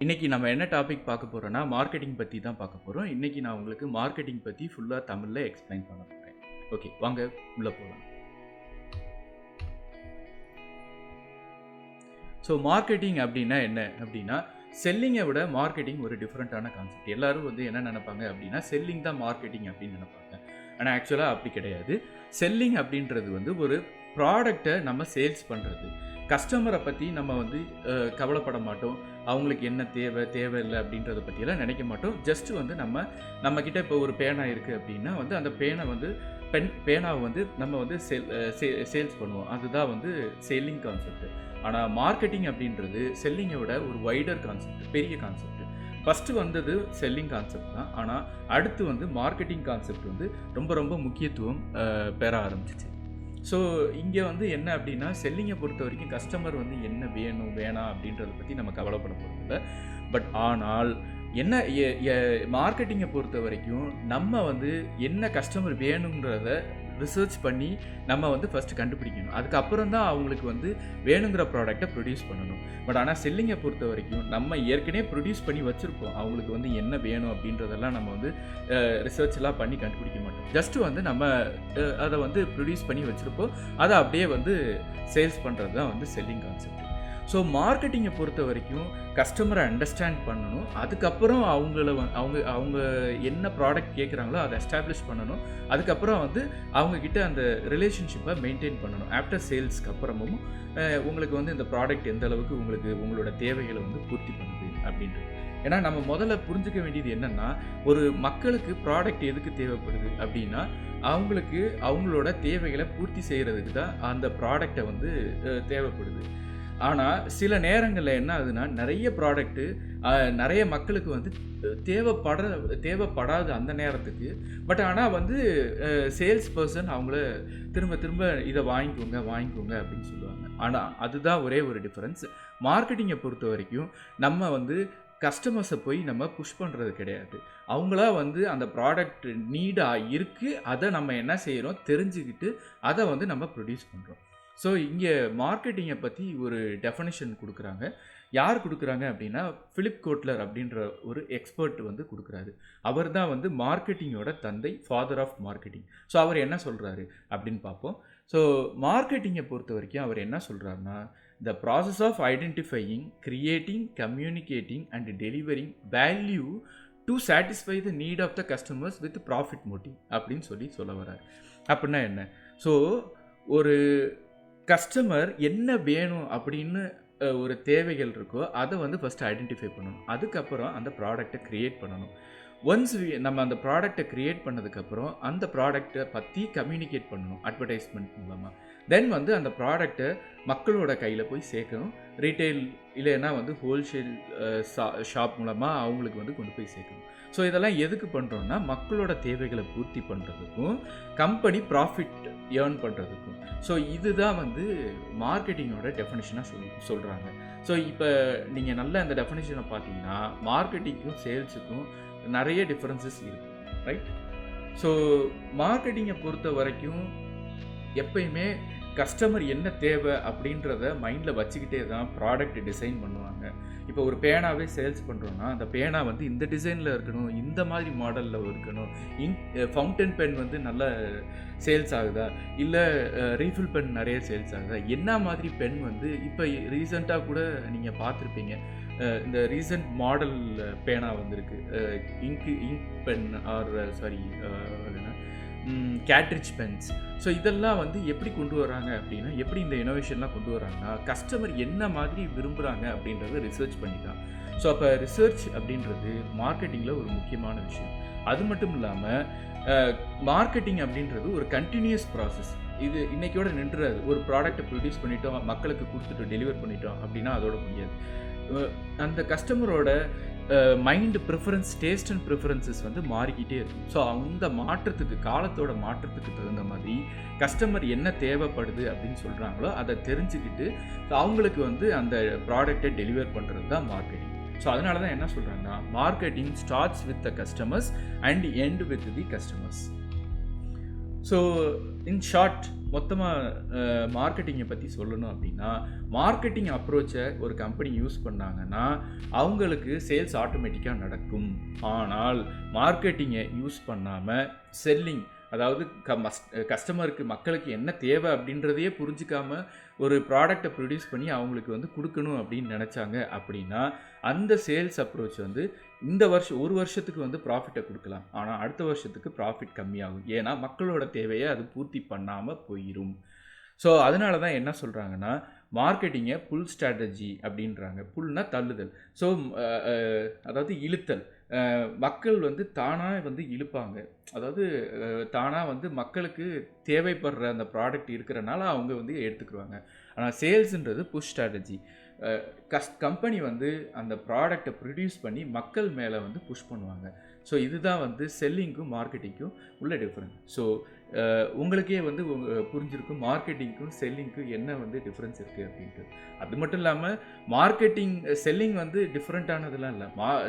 இன்னைக்கு நம்ம என்ன டாபிக் பார்க்க போறோம்னா, மார்க்கெட்டிங் பத்தி தான் பார்க்க போறோம். இன்னைக்கு நான் உங்களுக்கு மார்க்கெட்டிங் பத்தி ஃபுல்லா தமிழ்ல எக்ஸ்பிளைன் பண்ண போறேன். ஓகே, வாங்க உள்ள போலாம். ஸோ மார்க்கெட்டிங் அப்படின்னா என்ன அப்படின்னா, செல்லிங்கை விட மார்க்கெட்டிங் ஒரு டிஃப்ரெண்ட்டான கான்செப்ட். எல்லாரும் வந்து என்ன நினைப்பாங்க அப்படின்னா, செல்லிங் தான் மார்க்கெட்டிங் அப்படின்னு நினைப்பாங்க. ஆனால் ஆக்சுவலாக அப்படி கிடையாது. செல்லிங் அப்படின்றது வந்து ஒரு ப்ராடக்டை நம்ம சேல்ஸ் பண்ணுறது. கஸ்டமரை பற்றி நம்ம வந்து கவலைப்பட மாட்டோம். அவங்களுக்கு என்ன தேவையில்லை அப்படின்றத பற்றியெல்லாம் நினைக்க மாட்டோம். ஜஸ்ட்டு வந்து நம்மக்கிட்ட இப்போ ஒரு பேனா இருக்குது அப்படின்னா வந்து அந்த பேனாவை வந்து நம்ம வந்து சேல்ஸ் பண்ணுவோம். அதுதான் வந்து செல்லிங் கான்செப்ட். ஆனால் மார்க்கெட்டிங் அப்படின்றது செல்லிங்கை விட ஒரு வைடர் கான்செப்ட், பெரிய கான்செப்ட். ஃபஸ்ட்டு வந்தது செல்லிங் கான்செப்ட் தான். ஆனால் அடுத்து வந்து மார்க்கெட்டிங் கான்செப்ட் வந்து ரொம்ப ரொம்ப முக்கியத்துவம் பெற ஆரம்பிச்சிச்சு. ஸோ இங்கே வந்து என்ன அப்படின்னா, செல்லிங்கை பொறுத்த வரைக்கும் கஸ்டமர் வந்து என்ன வேணும் வேணாம் அப்படின்றத பற்றி நம்ம கவலைப்பட போகிறதில்ல. பட் ஆனால் என்ன மார்க்கெட்டிங்கை பொறுத்த வரைக்கும் நம்ம வந்து என்ன கஸ்டமர் வேணுங்கிறத ரிசர்ச் பண்ணி நம்ம வந்து ஃபஸ்ட்டு கண்டுபிடிக்கணும். அதுக்கப்புறம் தான் அவங்களுக்கு வந்து வேணுங்கிற ப்ராடக்டை ப்ரொடியூஸ் பண்ணணும். பட் ஆனால் செல்லிங்கை பொறுத்த வரைக்கும் நம்ம ஏற்கனவே ப்ரொடியூஸ் பண்ணி வச்சுருப்போம். அவங்களுக்கு வந்து என்ன வேணும் அப்படின்றதெல்லாம் நம்ம வந்து ரிசர்ச்லாம் பண்ணி கண்டுபிடிக்க மாட்டோம். ஜஸ்ட்டு வந்து நம்ம அதை வந்து ப்ரொடியூஸ் பண்ணி வச்சுருப்போம். அதை அப்படியே வந்து சேல்ஸ் பண்ணுறது தான் வந்து செல்லிங் கான்செப்ட். ஸோ மார்க்கெட்டிங்கை பொறுத்த வரைக்கும் கஸ்டமரை அண்டர்ஸ்டாண்ட் பண்ணணும். அதுக்கப்புறம் அவங்க என்ன ப்ராடக்ட் கேட்குறாங்களோ அதை எஸ்டாப்ளிஷ் பண்ணணும். அதுக்கப்புறம் வந்து அவங்கக்கிட்ட அந்த ரிலேஷன்ஷிப்பை மெயின்டைன் பண்ணணும். ஆஃப்டர் சேல்ஸ்க்கு அப்புறமும் உங்களுக்கு வந்து இந்த ப்ராடக்ட் எந்த அளவுக்கு உங்களோட தேவைகளை வந்து பூர்த்தி பண்ணுது அப்படின்றது. ஏன்னா நம்ம முதல்ல புரிஞ்சுக்க வேண்டியது என்னென்னா, ஒரு மக்களுக்கு ப்ராடக்ட் எதுக்கு தேவைப்படுது அப்படின்னா, அவங்களோட தேவைகளை பூர்த்தி செய்கிறதுக்கு தான் அந்த ப்ராடக்டை வந்து தேவைப்படுது. ஆனால் சில நேரங்களில் என்ன ஆகுதுன்னா, நிறைய ப்ராடக்ட்டு நிறைய மக்களுக்கு வந்து தேவைப்படாது அந்த நேரத்துக்கு. பட் ஆனால் வந்து சேல்ஸ் பர்சன் அவங்கள திரும்ப இதை வாங்கிக்கோங்க அப்படின்னு சொல்லுவாங்க. ஆனால் அதுதான் ஒரே ஒரு டிஃப்ரென்ஸ். மார்க்கெட்டிங்கை பொறுத்த வரைக்கும் நம்ம வந்து கஸ்டமர்ஸை போய் நம்ம புஷ் பண்ணுறது கிடையாது. அவங்களா வந்து அந்த ப்ராடக்ட் நீடாக இருக்குது, அதை நம்ம என்ன செய்கிறோம் தெரிஞ்சுக்கிட்டு அதை வந்து நம்ம ப்ரொடியூஸ் பண்ணுறோம். ஸோ இங்கே மார்க்கெட்டிங்கை பற்றி ஒரு டெஃபனிஷன் கொடுக்குறாங்க. யார் கொடுக்குறாங்க அப்படின்னா, ஃபிலிப் கோட்லர் அப்படின்ற ஒரு எக்ஸ்பர்ட் வந்து கொடுக்குறாரு. அவர் தான் வந்து மார்க்கெட்டிங்கோட தந்தை, ஃபாதர் ஆஃப் மார்க்கெட்டிங். ஸோ அவர் என்ன சொல்கிறாரு அப்படின்னு பார்ப்போம். ஸோ மார்க்கெட்டிங்கை பொறுத்த வரைக்கும் அவர் என்ன சொல்கிறாருன்னா, the process of identifying, creating, communicating and delivering value to satisfy the need of the customers with profit motive அப்படின்னு சொல்ல வர்றாரு. அப்படின்னா என்ன? ஸோ ஒரு கஸ்டமர் என்ன வேணும் அப்படின்னு ஒரு தேவைகள் இருக்கோ அதை வந்து ஃபஸ்ட்டு ஐடென்டிஃபை பண்ணணும். அதுக்கப்புறம் அந்த ப்ராடக்டை க்ரியேட் பண்ணணும். ஒன்ஸ் நம்ம அந்த ப்ராடக்டை க்ரியேட் பண்ணதுக்கப்புறம் அந்த ப்ராடக்டை பற்றி கம்யூனிகேட் பண்ணணும் அட்வர்டைஸ்மெண்ட் மூலமாக. தென் வந்து அந்த ப்ராடக்டை மக்களோட கையில் போய் சேர்க்கணும். ரீட்டைல் இல்லைன்னா வந்து ஹோல்சேல் ஷாப் மூலமாக அவங்களுக்கு வந்து கொண்டு போய் சேர்க்கணும். ஸோ இதெல்லாம் எதுக்கு பண்ணுறோன்னா, மக்களோட தேவைகளை பூர்த்தி பண்ணுறதுக்கும் கம்பெனி ப்ராஃபிட் ஏர்ன் பண்ணுறதுக்கும். ஸோ இதுதான் வந்து மார்க்கெட்டிங்கோட டெஃபினிஷனாக சொல்கிறாங்க. ஸோ இப்போ நீங்கள் நல்ல அந்த டெஃபினிஷனை பார்த்தீங்கன்னா, மார்க்கெட்டிங்க்கும் சேல்ஸுக்கும் நிறைய டிஃப்ரென்சஸ் இருக்குது, ரைட்? ஸோ மார்க்கெட்டிங்கை பொறுத்த வரைக்கும் எப்பயுமே கஸ்டமர் என்ன தேவை அப்படின்றத மைண்டில் வச்சுக்கிட்டே தான் ப்ராடக்ட் டிசைன் பண்ணுவாங்க. இப்போ ஒரு பேனாவே சேல்ஸ் பண்ணுறோன்னா, அந்த பேனா வந்து இந்த டிசைனில் இருக்கணும், இந்த மாதிரி மாடலில் இருக்கணும். ஃபவுண்டன் பென் வந்து நல்ல சேல்ஸ் ஆகுதா, இல்லை ரீஃபில் பென் நிறைய சேல்ஸ் ஆகுதா, என்ன மாதிரி பென் வந்து இப்போ ரீசெண்டாக கூட நீங்கள் பார்த்துருப்பீங்க. இந்த ரீசெண்ட் மாடல் பேனா வந்திருக்கு, ink pen or cartridge pens. So இதெல்லாம் வந்து எப்படி கொண்டு வராங்க அப்படின்னா, எப்படி இந்த இனோவேஷன்லாம் கொண்டு வராங்கன்னா, கஸ்டமர் என்ன மாதிரி விரும்புகிறாங்க அப்படின்றத ரிசர்ச் பண்ணிக்கலாம். ஸோ அப்போ ரிசர்ச் அப்படின்றது மார்க்கெட்டிங்கில் ஒரு முக்கியமான விஷயம். அது மட்டும் இல்லாமல் மார்க்கெட்டிங் அப்படின்றது ஒரு கண்டினியூஸ் ப்ராசஸ். இது இன்றைக்கோட நின்றுறாது. ஒரு ப்ராடக்ட்டை ப்ரொடியூஸ் பண்ணிட்டோம், மக்களுக்கு கொடுத்துட்டு டெலிவர் பண்ணிட்டோம் அப்படின்னா அதோட முடியாது. அந்த கஸ்டமரோட mind preference, taste and preferences வந்து மாறிக்கிட்டே இருக்கும். ஸோ அந்த காலத்தோட மாற்றத்துக்கு தகுந்த மாதிரி கஸ்டமர் என்ன தேவைப்படுது அப்படின்னு சொல்கிறாங்களோ அதை தெரிஞ்சுக்கிட்டு அவங்களுக்கு வந்து அந்த ப்ராடக்டை டெலிவர் பண்ணுறது தான் மார்க்கெட்டிங். ஸோ அதனால தான் என்ன சொல்கிறாங்கன்னா, marketing starts with the customers and end with the customers. So in short, மொத்தமாக மார்க்கெட்டிங்கை பற்றி சொல்லணும் அப்படின்னா, மார்க்கெட்டிங் அப்ரோச்சை ஒரு கம்பெனி யூஸ் பண்ணாங்கன்னா அவங்களுக்கு சேல்ஸ் ஆட்டோமேட்டிக்காக நடக்கும். ஆனால் மார்க்கெட்டிங்கை யூஸ் பண்ணாமல் செல்லிங், அதாவது கஸ்டமருக்கு மக்களுக்கு என்ன தேவை அப்படின்றதையே புரிஞ்சிக்காம ஒரு ப்ராடக்டை ப்ரொடியூஸ் பண்ணி அவங்களுக்கு வந்து கொடுக்கணும் அப்படின்னு நினச்சாங்க அப்படின்னா அந்த சேல்ஸ் அப்ரோச் வந்து இந்த வருஷம் ஒரு வருஷத்துக்கு வந்து ப்ராஃபிட்டை கொடுக்கலாம், ஆனால் அடுத்த வருஷத்துக்கு ப்ராஃபிட் கம்மியாகும். ஏன்னா மக்களோட தேவையை அது பூர்த்தி பண்ணாமல் போயிடும். ஸோ அதனால தான் என்ன சொல்கிறாங்கன்னா மார்க்கெட்டிங்கை புல் ஸ்ட்ராட்டஜி அப்படின்றாங்க. புல்னா தள்ளுதல். ஸோ அதாவது இழுத்தல். மக்கள் வந்து தானாக வந்து இழுப்பாங்க. அதாவது தானாக வந்து மக்களுக்கு தேவைப்படுற அந்த ப்ராடக்ட் இருக்கிறனால அவங்க வந்து எடுத்துக்கிடுவாங்க. ஆனால் சேல்ஸுன்றது புஷ் ஸ்ட்ராட்டஜி. கம்பெனி வந்து அந்த ப்ராடக்டை ப்ரொடியூஸ் பண்ணி மக்கள் மேலே வந்து புஷ் பண்ணுவாங்க. ஸோ இதுதான் வந்து செல்லிங்க்கும் மார்க்கெட்டிங்க்கும் உள்ள டிஃப்ரெண்ட். ஸோ உங்களுக்கே வந்து புரிஞ்சிருக்கும் மார்க்கெட்டிங்க்கும் செல்லிங்க்கும் என்ன வந்து டிஃப்ரென்ஸ் இருக்குது அப்படின்ட்டு. அது மட்டும் இல்லாமல் மார்க்கெட்டிங் செல்லிங் வந்து டிஃப்ரெண்ட்டானதுலாம் இல்லை.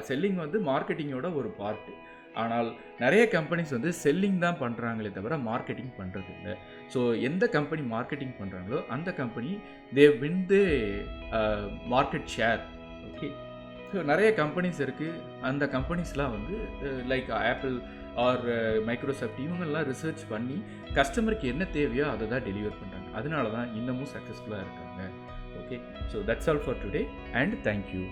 செல்லிங் வந்து மார்க்கெட்டிங்கோட ஒரு பார்ட்டு. ஆனால் நிறைய கம்பெனிஸ் வந்து செல்லிங் தான் பண்ணுறாங்களே தவிர மார்க்கெட்டிங் பண்ணுறது இல்லை. ஸோ எந்த கம்பெனி மார்க்கெட்டிங் பண்ணுறாங்களோ அந்த company they win the market share. Okay. So நிறைய கம்பெனிஸ் இருக்குது. அந்த கம்பெனிஸ்லாம் வந்து லைக் ஆப்பிள் ஆர் மைக்ரோசாஃப்ட் இவங்கெல்லாம் ரிசர்ச் பண்ணி கஸ்டமருக்கு என்ன தேவையோ அதை தான் டெலிவர் பண்ணுறாங்க. அதனால தான் இன்னமும் சக்ஸஸ்ஃபுல்லாக இருக்காங்க. Okay. So that's all for today and thank you.